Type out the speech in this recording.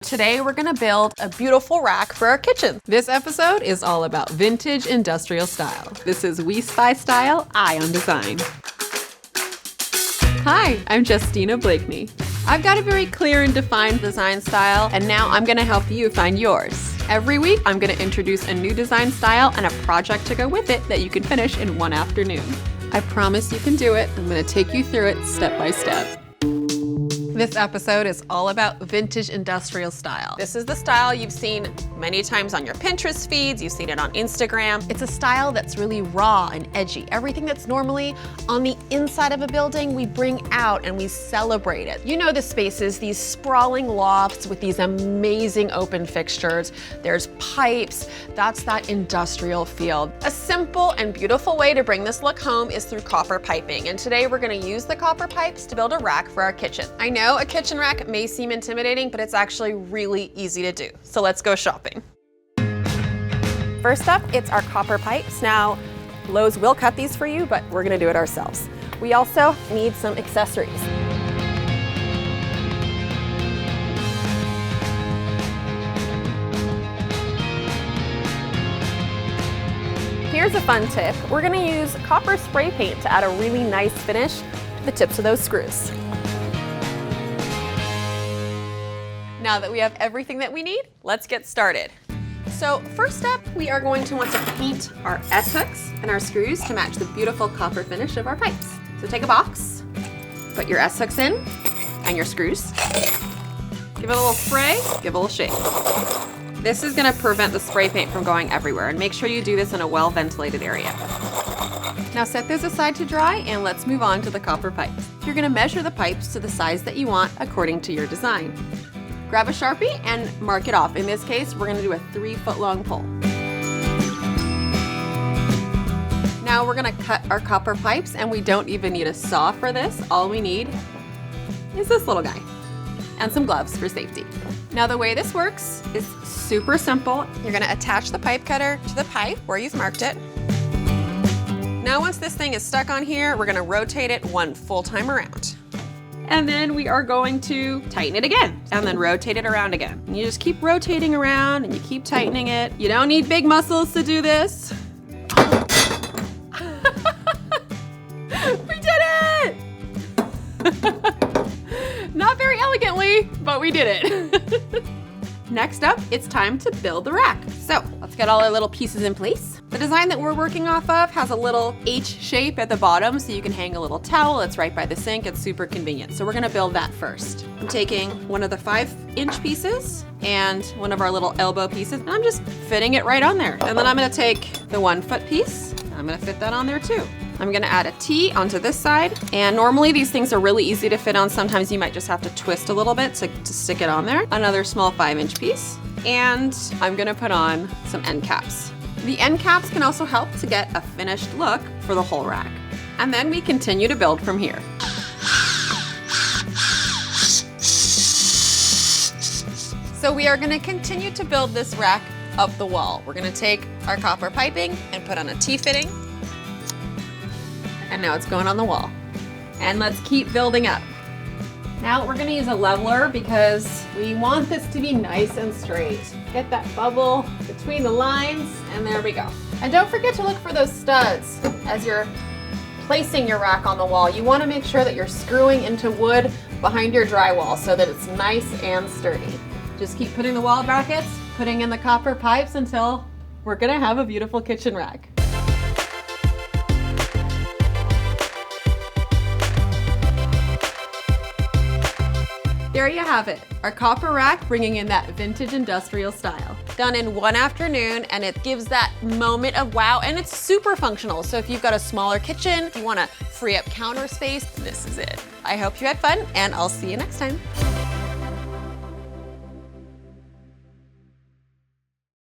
Today we're gonna build a beautiful rack for our kitchen. This episode is all about vintage industrial style. This is We Spy Style, Eye on Design. Hi, I'm Justina Blakeney. I've got a very clear and defined design style, and now I'm gonna help you find yours. Every week, I'm gonna introduce a new design style and a project to go with it that you can finish in one afternoon. I promise you can do it. I'm gonna take you through it step by step. This episode is all about vintage industrial style. This is the style you've seen many times on your Pinterest feeds, you've seen it on Instagram. It's a style that's really raw and edgy. Everything that's normally on the inside of a building, we bring out and we celebrate it. You know the spaces, these sprawling lofts with these amazing open fixtures. There's pipes, that's that industrial feel. A simple and beautiful way to bring this look home is through copper piping. And today we're gonna use the copper pipes to build a rack for our kitchen. I know a kitchen rack may seem intimidating, but it's actually really easy to do. So let's go shopping. First up, it's our copper pipes. Now, Lowe's will cut these for you, but we're gonna do it ourselves. We also need some accessories. Here's a fun tip. We're gonna use copper spray paint to add a really nice finish to the tips of those screws. Now that we have everything that we need, let's get started. So first up, we are going to want to paint our S-hooks and our screws to match the beautiful copper finish of our pipes. So take a box, put your S-hooks in and your screws. Give it a little spray, give it a little shake. This is gonna prevent the spray paint from going everywhere, and make sure you do this in a well-ventilated area. Now set those aside to dry, and let's move on to the copper pipes. You're gonna measure the pipes to the size that you want according to your design. Grab a Sharpie and mark it off. In this case, we're gonna do a 3-foot-long pole. Now we're gonna cut our copper pipes, and we don't even need a saw for this. All we need is this little guy and some gloves for safety. Now the way this works is super simple. You're gonna attach the pipe cutter to the pipe where you've marked it. Now once this thing is stuck on here, we're gonna rotate it one full time around. And then we are going to tighten it again and then rotate it around again. And you just keep rotating around and you keep tightening it. You don't need big muscles to do this. We did it! Not very elegantly, but we did it. Next up, it's time to build the rack. So let's get all our little pieces in place. The design that we're working off of has a little H shape at the bottom, so you can hang a little towel. It's right by the sink. It's super convenient. So we're gonna build that first. I'm taking one of the 5-inch pieces and one of our little elbow pieces, and I'm just fitting it right on there. And then I'm gonna take the 1-foot piece. I'm gonna fit that on there too. I'm gonna add a T onto this side, and normally these things are really easy to fit on. Sometimes you might just have to twist a little bit to stick it on there. Another small 5-inch piece, and I'm gonna put on some end caps. The end caps can also help to get a finished look for the whole rack. And then we continue to build from here. So we are gonna continue to build this rack up the wall. We're gonna take our copper piping and put on a T-fitting. And now it's going on the wall. And let's keep building up. Now we're gonna use a leveler because we want this to be nice and straight. Get that bubble between the lines, and there we go. And don't forget to look for those studs as you're placing your rack on the wall. You wanna make sure that you're screwing into wood behind your drywall so that it's nice and sturdy. Just keep putting the wall brackets, putting in the copper pipes until we're gonna have a beautiful kitchen rack. There you have it, our copper rack bringing in that vintage industrial style. Done in one afternoon, and it gives that moment of wow, and it's super functional. So if you've got a smaller kitchen, if you wanna free up counter space, this is it. I hope you had fun, and I'll see you next time.